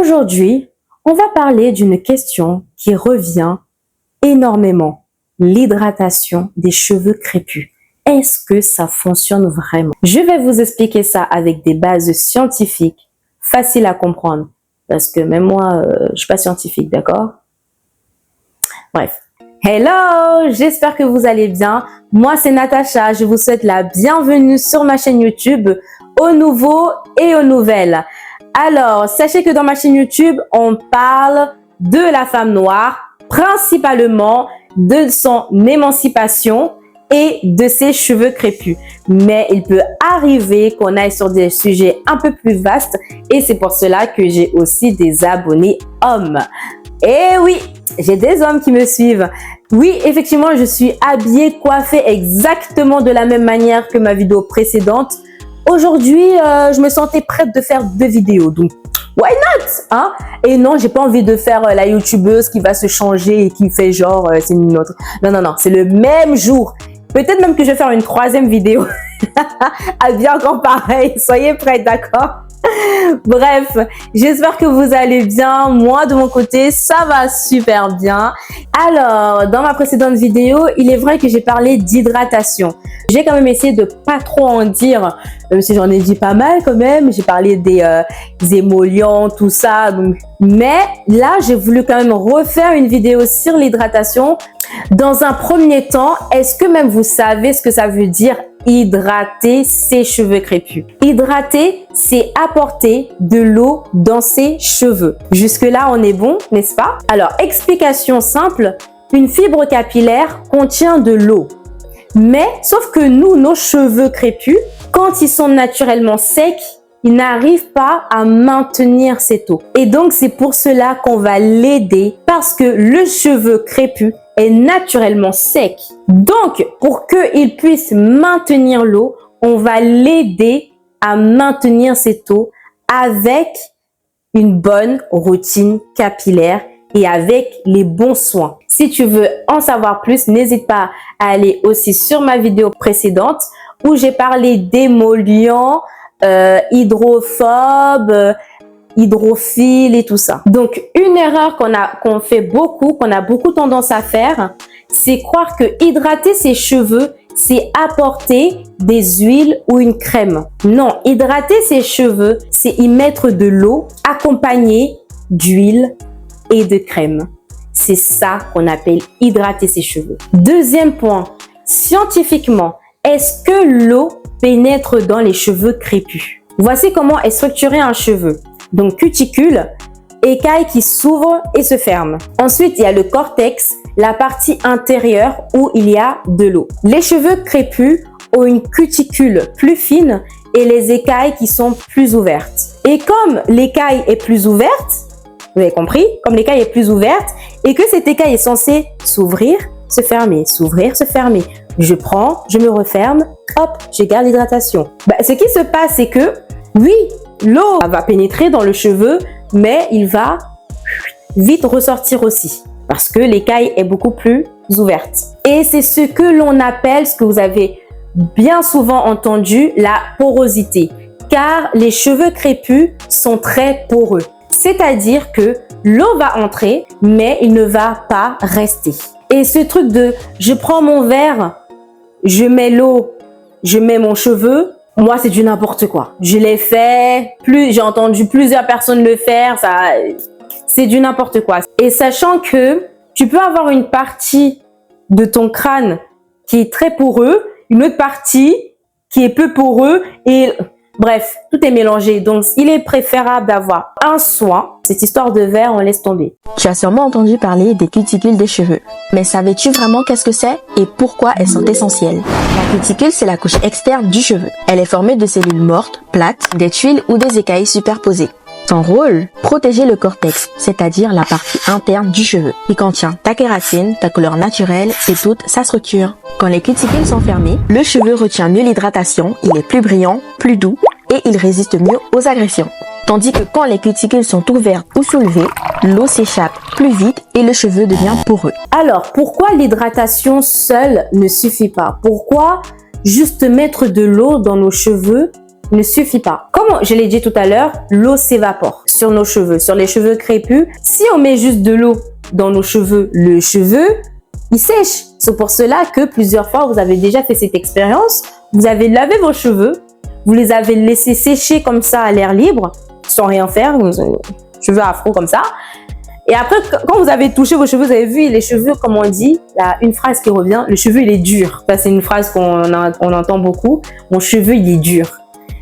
Aujourd'hui, on va parler d'une question qui revient énormément. L'hydratation des cheveux crépus. Est-ce que ça fonctionne vraiment? Je vais vous expliquer ça avec des bases scientifiques, faciles à comprendre. Parce que même moi, je suis pas scientifique, d'accord? Bref. Hello! J'espère que vous allez bien. Moi, c'est Natacha. Je vous souhaite la bienvenue sur ma chaîne YouTube, aux nouveaux et aux nouvelles. Alors, sachez que dans ma chaîne YouTube, on parle de la femme noire, principalement de son émancipation et de ses cheveux crépus. Mais il peut arriver qu'on aille sur des sujets un peu plus vastes et c'est pour cela que j'ai aussi des abonnés hommes. Et oui, j'ai des hommes qui me suivent. Oui, effectivement, je suis habillée, coiffée exactement de la même manière que ma vidéo précédente. Aujourd'hui, je me sentais prête de faire 2 vidéos, donc why not, hein? Et non, j'ai pas envie de faire la youtubeuse qui va se changer et qui fait genre c'est une autre. Non, c'est le même jour. Peut-être même que je vais faire une 3e vidéo. Habillée encore pareil, soyez prêts, d'accord? Bref, j'espère que vous allez bien. Moi, de mon côté, ça va super bien. Alors, dans ma précédente vidéo, il est vrai que j'ai parlé d'hydratation. J'ai quand même essayé de pas trop en dire, même si j'en ai dit pas mal quand même. J'ai parlé des émollients, tout ça. Donc... Mais là, j'ai voulu quand même refaire une vidéo sur l'hydratation. Dans un premier temps, est-ce que même vous savez ce que ça veut dire hydrater ses cheveux crépus? Hydrater, c'est apporter de l'eau dans ses cheveux. Jusque-là, on est bon, n'est-ce pas? Alors, explication simple, une fibre capillaire contient de l'eau. Mais, sauf que nous, nos cheveux crépus, quand ils sont naturellement secs, ils n'arrivent pas à maintenir cette eau. Et donc, c'est pour cela qu'on va l'aider parce que le cheveu crépus est naturellement sec. Donc, pour qu'il puisse maintenir l'eau, on va l'aider à maintenir cette eau avec une bonne routine capillaire et avec les bons soins. Si tu veux en savoir plus, n'hésite pas à aller aussi sur ma vidéo précédente où j'ai parlé d'émollients, hydrophobes, hydrophile et tout ça. Donc, une erreur qu'on fait beaucoup, qu'on a beaucoup tendance à faire, c'est croire que hydrater ses cheveux, c'est apporter des huiles ou une crème. Non, hydrater ses cheveux, c'est y mettre de l'eau accompagnée d'huile et de crème. C'est ça qu'on appelle hydrater ses cheveux. Deuxième point, scientifiquement, est-ce que l'eau pénètre dans les cheveux crépus? Voici comment est structuré un cheveu. Donc, cuticule, écaille qui s'ouvre et se ferme. Ensuite, il y a le cortex, la partie intérieure où il y a de l'eau. Les cheveux crépus ont une cuticule plus fine et les écailles qui sont plus ouvertes. Et comme l'écaille est plus ouverte, vous avez compris, comme l'écaille est plus ouverte et que cette écaille est censée s'ouvrir, se fermer, s'ouvrir, se fermer. Je prends, je me referme, hop, je garde l'hydratation. Ce qui se passe, c'est que, oui, l'eau va pénétrer dans le cheveu, mais il va vite ressortir aussi parce que l'écaille est beaucoup plus ouverte. Et c'est ce que l'on appelle, ce que vous avez bien souvent entendu, la porosité. Car les cheveux crépus sont très poreux. C'est-à-dire que l'eau va entrer, mais il ne va pas rester. Et ce truc de je prends mon verre, je mets l'eau, je mets mon cheveu, moi, c'est du n'importe quoi. Je l'ai fait, j'ai entendu plusieurs personnes le faire, c'est du n'importe quoi. Et sachant que tu peux avoir une partie de ton crâne qui est très poreux, une autre partie qui est peu poreux et bref, tout est mélangé. Donc, il est préférable d'avoir un soin. Cette histoire de verre, on laisse tomber. Tu as sûrement entendu parler des cuticules des cheveux. Mais savais-tu vraiment qu'est-ce que c'est et pourquoi elles sont essentielles? La cuticule, c'est la couche externe du cheveu. Elle est formée de cellules mortes, plates, des tuiles ou des écailles superposées. Son rôle, protéger le cortex, c'est-à-dire la partie interne du cheveu, qui contient ta kératine, ta couleur naturelle et toute sa structure. Quand les cuticules sont fermées, le cheveu retient mieux l'hydratation, il est plus brillant, plus doux et il résiste mieux aux agressions. Tandis que quand les cuticules sont ouvertes ou soulevées, l'eau s'échappe plus vite et le cheveu devient poreux. Alors, pourquoi l'hydratation seule ne suffit pas? Pourquoi juste mettre de l'eau dans nos cheveux ne suffit pas? Comme je l'ai dit tout à l'heure, l'eau s'évapore. sur nos cheveux, sur les cheveux crépus. Si on met juste de l'eau dans nos cheveux, le cheveu, il sèche. C'est pour cela que plusieurs fois, vous avez déjà fait cette expérience. Vous avez lavé vos cheveux, vous les avez laissés sécher comme ça à l'air libre, sans rien faire, cheveux afro comme ça. Et après, quand vous avez touché vos cheveux, vous avez vu les cheveux, comme on dit, il y a une phrase qui revient, le cheveu il est dur. Ça, c'est une phrase qu'on entend beaucoup. Mon cheveu il est dur.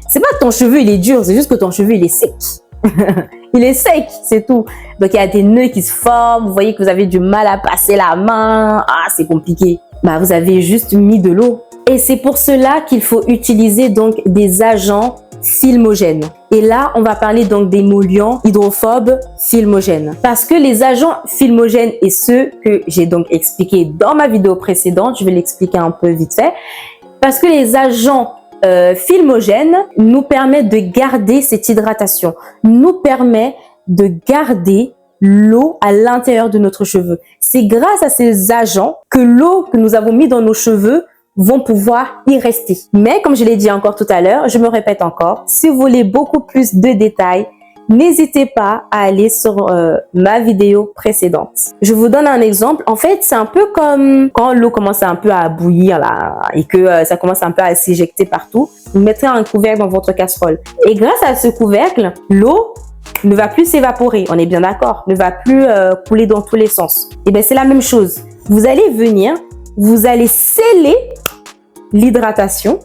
C'est pas que ton cheveu il est dur, c'est juste que ton cheveu il est sec. Il est sec, c'est tout. Donc il y a des nœuds qui se forment, vous voyez que vous avez du mal à passer la main. Ah, c'est compliqué. Bah, vous avez juste mis de l'eau. Et c'est pour cela qu'il faut utiliser donc des agents filmogènes. Et là, on va parler donc d'émollients hydrophobes filmogènes. Parce que les agents filmogènes et ceux que j'ai donc expliqué dans ma vidéo précédente, je vais l'expliquer un peu vite fait. Parce que les agents filmogènes nous permettent de garder cette hydratation, nous permet de garder l'eau à l'intérieur de notre cheveu. C'est grâce à ces agents que l'eau que nous avons mis dans nos cheveux vont pouvoir y rester. Mais comme je l'ai dit encore tout à l'heure, je me répète encore, si vous voulez beaucoup plus de détails, n'hésitez pas à aller sur ma vidéo précédente. Je vous donne un exemple. En fait, c'est un peu comme quand l'eau commence un peu à bouillir là et que ça commence un peu à s'éjecter partout. Vous mettrez un couvercle dans votre casserole. Et grâce à ce couvercle, l'eau ne va plus s'évaporer. On est bien d'accord. Ne va plus couler dans tous les sens. Et bien, c'est la même chose. Vous allez venir, vous allez sceller l'hydratation.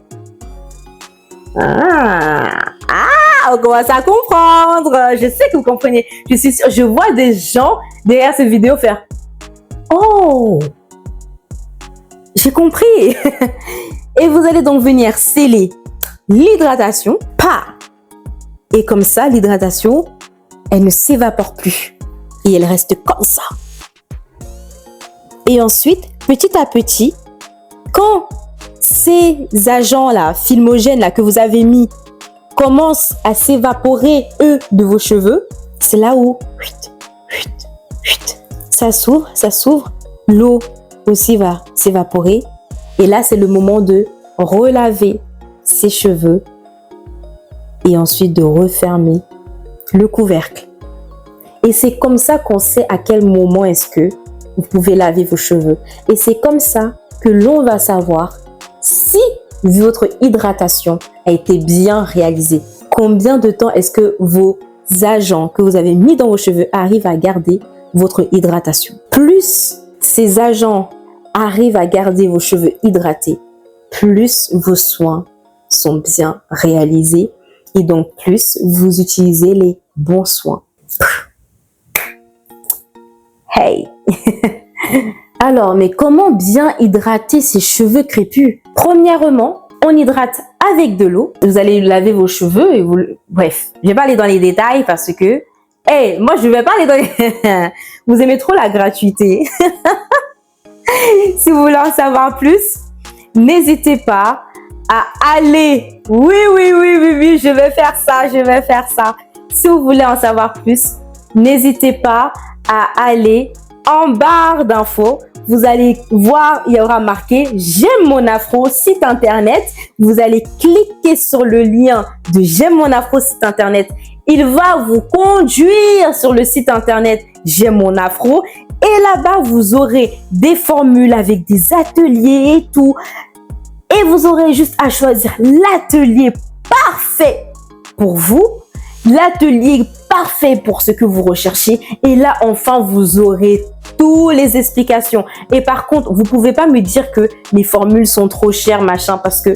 On commence à comprendre. Je sais que vous comprenez. Je suis sûre, je vois des gens derrière cette vidéo faire « Oh, j'ai compris !» Et vous allez donc venir sceller l'hydratation. Et comme ça, l'hydratation, elle ne s'évapore plus. Et elle reste comme ça. Et ensuite, petit à petit, quand ces agents-là, filmogènes-là que vous avez mis, commencent à s'évaporer, eux, de vos cheveux, c'est là où ça s'ouvre, l'eau aussi va s'évaporer. Et là, c'est le moment de relaver ses cheveux et ensuite de refermer le couvercle. Et c'est comme ça qu'on sait à quel moment est-ce que vous pouvez laver vos cheveux. Et c'est comme ça que l'on va savoir si votre hydratation a été bien réalisée. Combien de temps est-ce que vos agents que vous avez mis dans vos cheveux arrivent à garder votre hydratation? Plus ces agents arrivent à garder vos cheveux hydratés, plus vos soins sont bien réalisés et donc plus vous utilisez les bons soins. Hey! Alors, mais comment bien hydrater ses cheveux crépus? Premièrement, on hydrate avec de l'eau. Vous allez laver vos cheveux et vous... Bref, je vais pas aller dans les détails parce que... Hey, moi, je vais pas aller dans les... Vous aimez trop la gratuité. Si vous voulez en savoir plus, n'hésitez pas à aller... Oui, je vais faire ça. Si vous voulez en savoir plus, n'hésitez pas à aller en barre d'infos. Vous allez voir, il y aura marqué « J'aime mon afro » site internet. Vous allez cliquer sur le lien de « J'aime mon afro » site internet. Il va vous conduire sur le site internet « J'aime mon afro » et là-bas, vous aurez des formules avec des ateliers et tout. Et vous aurez juste à choisir l'atelier parfait pour vous, l'atelier parfait pour ce que vous recherchez. Et là, enfin, vous aurez toutes les explications. Et par contre, vous pouvez pas me dire que les formules sont trop chères, machin, parce que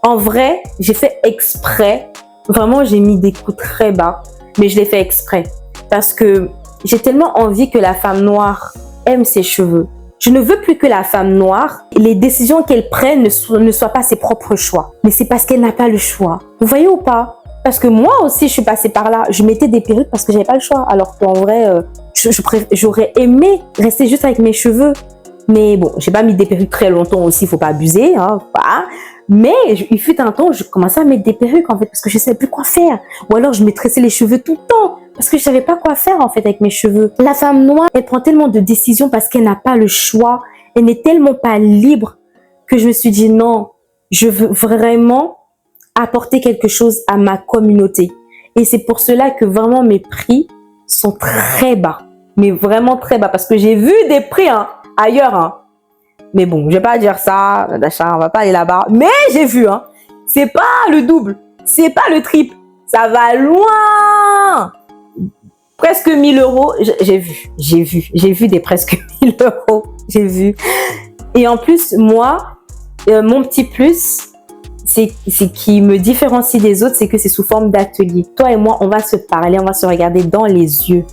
en vrai, j'ai fait exprès. Vraiment, j'ai mis des coûts très bas, mais je l'ai fait exprès parce que j'ai tellement envie que la femme noire aime ses cheveux. Je ne veux plus que la femme noire, les décisions qu'elle prenne ne soient pas ses propres choix. Mais c'est parce qu'elle n'a pas le choix. Vous voyez ou pas? Parce que moi aussi, je suis passée par là. Je mettais des perruques parce que j'avais pas le choix. Alors qu'en vrai, j'aurais aimé rester juste avec mes cheveux. Mais bon, j'ai pas mis des perruques très longtemps aussi. Faut pas abuser, hein. Pas. Mais il fut un temps où je commençais à mettre des perruques en fait parce que je savais plus quoi faire. Ou alors je me tressais les cheveux tout le temps parce que je savais pas quoi faire en fait avec mes cheveux. La femme noire, elle prend tellement de décisions parce qu'elle n'a pas le choix. Elle n'est tellement pas libre que je me suis dit non, je veux vraiment apporter quelque chose à ma communauté. Et c'est pour cela que vraiment mes prix sont très bas. Mais vraiment très bas. Parce que j'ai vu des prix ailleurs. Mais bon, je vais pas dire ça, d'achat, on va pas aller là-bas. Mais j'ai vu, c'est pas le double, c'est pas le triple. Ça va loin. Presque 1000 euros, j'ai vu des presque 1000 euros. J'ai vu. Et en plus, moi, mon petit plus, c'est qui me différencie des autres, c'est que c'est sous forme d'atelier. Toi et moi, on va se parler, on va se regarder dans les yeux.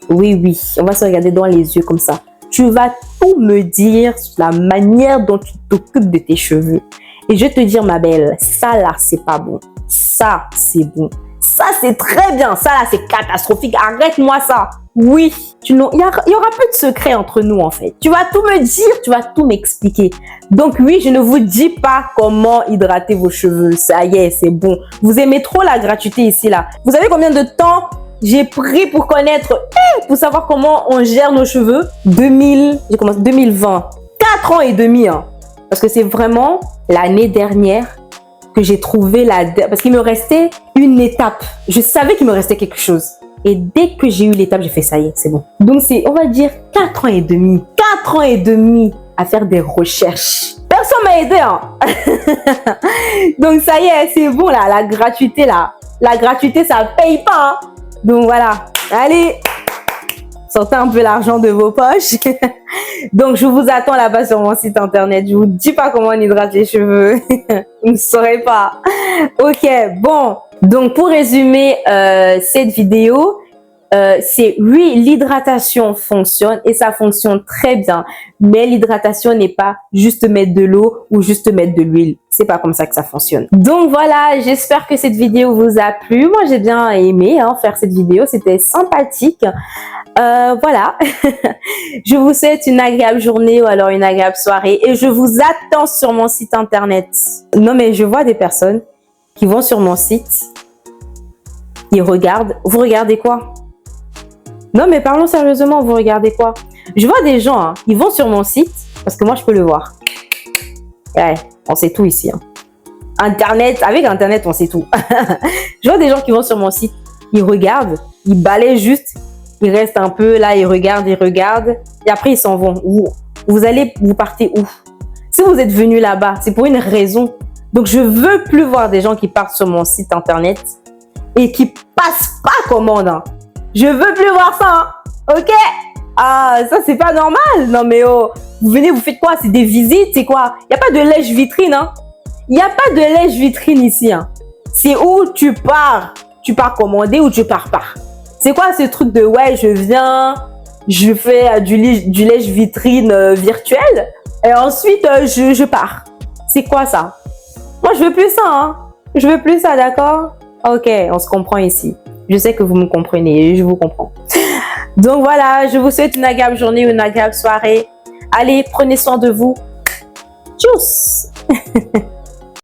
Oui, on va se regarder dans les yeux comme ça. Tu vas tout me dire sur la manière dont tu t'occupes de tes cheveux. Et je vais te dire, ma belle, ça là, c'est pas bon. Ça, c'est bon. Ça, c'est très bien. Ça là, c'est catastrophique. Arrête-moi ça. Oui, il y aura plus de secret entre nous en fait. Tu vas tout me dire, tu vas tout m'expliquer. Donc oui, je ne vous dis pas comment hydrater vos cheveux. Ça y est, c'est bon. Vous aimez trop la gratuité ici là. Vous savez combien de temps j'ai pris pour connaître, pour savoir comment on gère nos cheveux? J'ai commencé 2020. 4 ans et demi. Parce que c'est vraiment l'année dernière que j'ai trouvé parce qu'il me restait une étape. Je savais qu'il me restait quelque chose. Et dès que j'ai eu l'étape, j'ai fait ça y est, c'est bon. Donc c'est, on va dire, 4 ans et demi. 4 ans et demi à faire des recherches. Personne m'a aidé. Donc ça y est, c'est bon là, la gratuité là. La gratuité, ça paye pas. Donc voilà, allez, sortez un peu l'argent de vos poches. Donc je vous attends là-bas sur mon site internet. Je vous dis pas comment on hydrate les cheveux. Vous ne saurez pas. Ok, bon. Donc pour résumer cette vidéo, c'est oui, l'hydratation fonctionne et ça fonctionne très bien. Mais l'hydratation n'est pas juste mettre de l'eau ou juste mettre de l'huile. C'est pas comme ça que ça fonctionne. Donc voilà, j'espère que cette vidéo vous a plu. Moi, j'ai bien aimé faire cette vidéo. C'était sympathique. Voilà. Je vous souhaite une agréable journée ou alors une agréable soirée. Et je vous attends sur mon site internet. Non, mais je vois des personnes qui vont sur mon site. Ils regardent. Vous regardez quoi? Non, mais parlons sérieusement, vous regardez quoi? Je vois des gens, ils vont sur mon site, parce que moi, je peux le voir. Ouais, on sait tout ici. Internet, avec Internet, on sait tout. Je vois des gens qui vont sur mon site, ils regardent, ils balayent juste, ils restent un peu là, ils regardent, et après, ils s'en vont. Où? Vous partez où? Si vous êtes venu là-bas, c'est pour une raison. Donc, je veux plus voir des gens qui partent sur mon site Internet et qui passent pas commande. Je veux plus voir ça, ok? Ah, ça c'est pas normal. Non mais oh, vous venez, vous faites quoi? C'est des visites, c'est quoi? Il n'y a pas de lèche-vitrine, Il n'y a pas de lèche-vitrine ici, C'est où tu pars commander ou tu pars pas. C'est quoi ce truc de ouais, je viens, je fais du lèche-vitrine virtuel et ensuite je pars. C'est quoi ça? Moi je veux plus ça, Je veux plus ça, d'accord? Ok, on se comprend ici. Je sais que vous me comprenez, je vous comprends. Donc voilà, je vous souhaite une agréable journée ou une agréable soirée. Allez, prenez soin de vous. Tchuss!